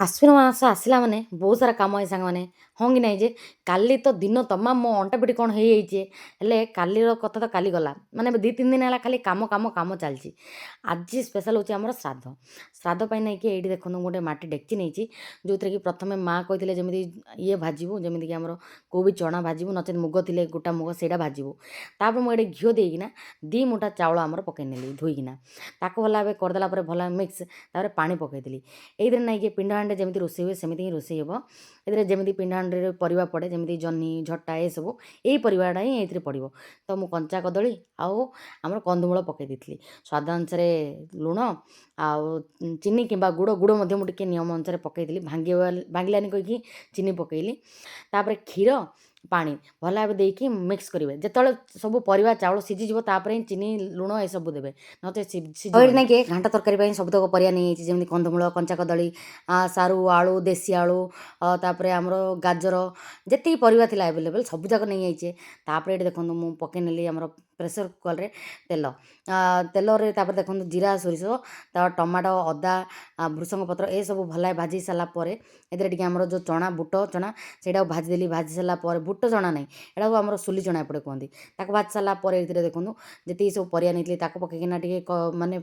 ଆଶ୍ୱିନ ମାସ ଆସିଲା ମାନେ ବହୁତ ସାରା କାମ ଏ ସାଙ୍ଗମାନେ ହଁ କି ନାହିଁ ଯେ କାଲି ତ ଦିନ ତମାମ ମୋ ଅଣ୍ଟା ପିଠି କ'ଣ ହେଇଯାଇଛି ହେଲେ କାଲିର କଥା ତ କାଲି ଗଲା ମାନେ 2-3 ଦିନ ହେଲା ଖାଲି କାମ କାମ କାମ ଚାଲିଛି। ଆଜି ସ୍ପେଶାଲ୍ ହେଉଛି ଆମର ଶ୍ରାଦ୍ଧ। ଶ୍ରାଦ୍ଧ ପାଇଁ ନେଇକି ଏଇଠି ଦେଖନ୍ତୁ ଗୋଟେ ମାଟି ଡେକ୍ଚି ନେଇଛି ଯେଉଁଥିରେ କି ପ୍ରଥମେ ମାଆ କହିଥିଲେ ଯେମିତି ଇଏ ଭାଜିବୁ ଯେମିତିକି ଆମର କେଉଁ ବି ଚଣା ଭାଜିବୁ ନଚେତ୍ ମୁଗ ଥିଲେ ଗୋଟା ମୁଗ ସେଇଟା ଭାଜିବୁ। ତାପରେ ମୁଁ ଏଠି ଘିଅ ଦେଇକିନା 2 ମୁଠା ଚାଉଳ ଆମର ପକାଇ ନେଲି ଧୋଇକିନା ତାକୁ ଭଲ ଭାବେ କରିଦେଲା ପରେ ଭଲ ମିକ୍ସ ତାପରେ ପାଣି ପକାଇଦେଲି। ଏଇଥିରେ ନାଇକି ପିଣ୍ଡ ହାଣ୍ଡିରେ ଯେମିତି ରୋଷେଇ ହୁଏ ସେମିତି ହିଁ ରୋଷେଇ ହେବ। ଏଥିରେ ଯେମିତି ପିଣ୍ଡ ହାଣ୍ଡିରେ ପରିବା ପଡ଼େ ଯେମିତି ଜହ୍ନି ଝଟା ଏସବୁ ଏଇ ପରିବାଟା ହିଁ ଏଇଥିରେ ପଡ଼ିବ। ତ ମୁଁ କଞ୍ଚା କଦଳୀ ଆଉ ଆମର କନ୍ଦମୂଳ ପକାଇ ଦେଇଥିଲି। ସ୍ୱାଦ ଅନୁସାରେ ଲୁଣ ଆଉ ଚିନି କିମ୍ବା ଗୁଡ଼ ମଧ୍ୟ ମୁଁ ଟିକେ ନିୟମ ଅନୁସାରେ ପକାଇଥିଲି ଭାଙ୍ଗିଲାନି କହିକି ଚିନି ପକାଇଲି। ତାପରେ କ୍ଷୀର ପାଣି ଭଲ ଭାବେ ଦେଇକି ମିକ୍ସ କରିବେ। ଯେତେବେଳେ ସବୁ ପରିବା ଚାଉଳ ସିଝିଯିବ ତାପରେ ହିଁ ଚିନି ଲୁଣ ଏସବୁ ଦେବେ ନଚେତ୍ ସିଝିବନି। ନାଇକି ଘାଣ୍ଟ ତରକାରୀ ପାଇଁ ସବୁତକ ପରିବା ନେଇଯାଇଛି ଯେମିତି କନ୍ଦମୂଳ କଞ୍ଚା କଦଳୀ ସାରୁ ଆଳୁ ଦେଶୀ ଆଳୁ ତାପରେ ଆମର ଗାଜର ଯେତିକି ପରିବା ଥିଲା ଆଭେଲେବଲ୍ ସବୁଯାକ ନେଇଯାଇଛି। ତାପରେ ଏଠି ଦେଖନ୍ତୁ ମୁଁ ପକାଇ ନେଲି ଆମର ପ୍ରେସର କୁକରରେ ତେଲ ତେଲରେ ତାପରେ ଦେଖନ୍ତୁ ଜିରା ସୋରିଷ ତାପରେ ଟମାଟୋ ଅଦା ଭୃଷଙ୍ଗ ପତ୍ର ଏସବୁ ଭଲ ଭାଜି ସାରିଲା ପରେ ଏଥିରେ ଟିକେ ଆମର ଯେଉଁ ଚଣା ବୁଟ ଚଣା ସେଇଟାକୁ ଭାଜିଦେଲି। ଭାଜି ସାରିଲା ପରେ ବୁଟ ଚଣା ନାହିଁ ଏଟାକୁ ଆମର ସୁଲି ଚଣା ଏପଟେ କୁହନ୍ତି। ତାକୁ ଭାଜି ସାରିଲା ପରେ ଏଥିରେ ଦେଖନ୍ତୁ ଯେତିକି ସବୁ ପରିବା ନେଇଥିଲି ତାକୁ ପକାଇକିନା ଟିକେ ମାନେ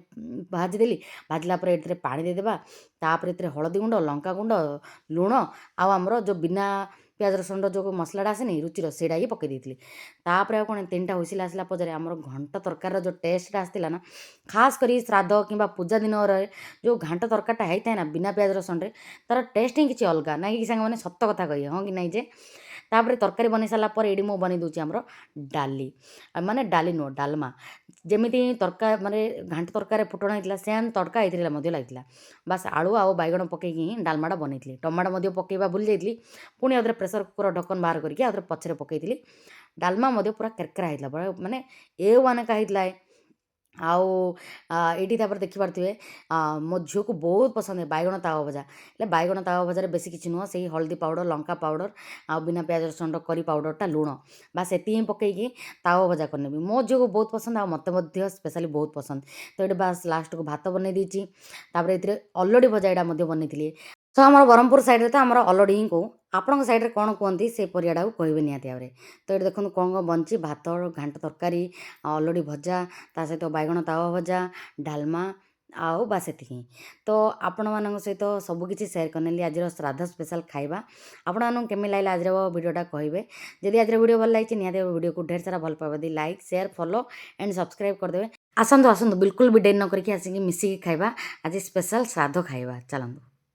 ଭାଜିଦେଲି। ଭାଜିଲା ପରେ ଏଥିରେ ପାଣି ଦେଇଦେବା। ତାପରେ ଏଥିରେ ହଳଦୀ ଗୁଣ୍ଡ ଲଙ୍କା ଗୁଣ୍ଡ ଲୁଣ ଆଉ ଆମର ଯେଉଁ ବିନା ପିଆଜ ରସୁଣର ଯେଉଁ ମସଲାଟା ଆସେନି ରୁଚିର ସେଇଟା ହିଁ ପକାଇ ଦେଇଥିଲି। ତାପରେ ଆଉ କ'ଣ 3ଟା ହୁଇସିଲ୍ ଆସିଲା ପରେ ଆମର ଘାଣ୍ଟ ତରକାରୀର ଯେଉଁ ଟେଷ୍ଟଟା ଆସିଥିଲା ନା ଖାସ୍ କରି ଶ୍ରାଦ୍ଧ କିମ୍ବା ପୂଜା ଦିନରେ ଯେଉଁ ଘାଣ୍ଟ ତରକାରୀଟା ହେଇଥାଏ ନା ବିନା ପିଆଜ ରସୁଣରେ ତା'ର ଟେଷ୍ଟ ହିଁ କିଛି ଅଲଗା ନାଇଁ କି ସାଙ୍ଗମାନେ ସତ କଥା କହିବେ ହଁ କି ନାହିଁ ଯେ। ତାପରେ ତରକାରୀ ବନେଇ ସାରିଲା ପରେ ଏଇଠି ମୁଁ ବନେଇ ଦେଉଛି ଆମର ଡାଲି ମାନେ ଡାଲି ନୁହଁ ଡାଲମା। ଯେମିତି ମାନେ ଘାଣ୍ଟ ତରକାରୀ ଫୁଟଣ ହେଇଥିଲା ସେମ୍ ତଡ଼କା ଏଇଥିରେ ମଧ୍ୟ ଲାଗିଥିଲା। ବାସ୍ ଆଳୁ ଆଉ ବାଇଗଣ ପକାଇକି ହିଁ ଡାଲମାଟା ବନେଇଥିଲି। ଟମାଟୋ ମଧ୍ୟ ପକାଇବା ଭୁଲି ଯାଇଥିଲି। ପୁଣି ଆଉଥରେ ପ୍ରେସର କୁକର ଢକ୍କନ ବାହାର କରିକି ଆଉଥରେ ପଛରେ ପକାଇଥିଲି। ଡାଲମା ମଧ୍ୟ ପୁରା କେରକେରା ହେଇଥିଲା ମାନେ A1 ଏକା ହେଇଥିଲା। ଆଉ ଏଇଠି ତାପରେ ଦେଖିପାରୁଥିବେ ମୋ ଝିଅକୁ ବହୁତ ପସନ୍ଦ ବାଇଗଣ ତାୱା ଭଜା। ହେଲେ ବାଇଗଣ ତାୱା ଭଜାରେ ବେଶୀ କିଛି ନୁହଁ ସେଇ ହଳଦୀ ପାଉଡ଼ର ଲଙ୍କା ପାଉଡ଼ର ଆଉ ବିନା ପିଆଜ ରସୁଣର କରି ପାଉଡ଼ରଟା ଲୁଣ ବାସ୍ ଏତିକି ହିଁ ପକାଇକି ତାୱା ଭଜା କରିନେବି। ମୋ ଝିଅକୁ ବହୁତ ପସନ୍ଦ ଆଉ ମୋତେ ମଧ୍ୟ ସ୍ପେଶାଲି ବହୁତ ପସନ୍ଦ। ତ ଏଠି ବାସ୍ ଲାଷ୍ଟକୁ ଭାତ ବନେଇ ଦେଇଛି। ତାପରେ ଏଥିରେ ଅଲଡ଼ି ଭଜା ଏଇଟା ମଧ୍ୟ ବନେଇଥିଲି। ତ ଆମର ବ୍ରହ୍ମପୁର ସାଇଡ଼ରେ ତ ଆମର ଅଲଡ଼ି ହିଁ କହୁ। ଆପଣଙ୍କ ସାଇଡ଼ରେ କ'ଣ କୁହନ୍ତି ସେ ପରିବାଟାକୁ କହିବେ ନିହାତି ଭାବରେ। ତ ଏଠି ଦେଖନ୍ତୁ କ'ଣ କ'ଣ ବନିଛି ଭାତ ଘାଣ୍ଟ ତରକାରୀ ଅଲଡ଼ି ଭଜା ତା ସହିତ ବାଇଗଣ ତାୱା ଭଜା ଡାଲମା ଆଉ ବାସ୍ ଏତିକି। ତ ଆପଣମାନଙ୍କ ସହିତ ସବୁକିଛି ସେୟାର କରିନେଲି ଆଜିର ଶ୍ରାଦ୍ଧ ସ୍ପେଶାଲ୍ ଖାଇବା। ଆପଣମାନଙ୍କୁ କେମିତି ଲାଗିଲା ଆଜିର ଭିଡ଼ିଓଟା କହିବେ। ଯଦି ଆଜିର ଭିଡ଼ିଓ ଭଲ ଲାଗିଛି ନିହାତି ଭିଡ଼ିଓକୁ ଢେର ସାରା ଭଲ ପାଇବା ଦେଇ like share follow and subscribe କରିଦେବେ। ଆସନ୍ତୁ ବିଲକୁଲ ବି ଡେରି ନ କରିକି ଆସିକି ମିଶିକି ଖାଇବା। ଆଜି ସ୍ପେଶାଲ୍ ଶ୍ରାଦ୍ଧ ଖାଇବା ଚାଲନ୍ତୁ।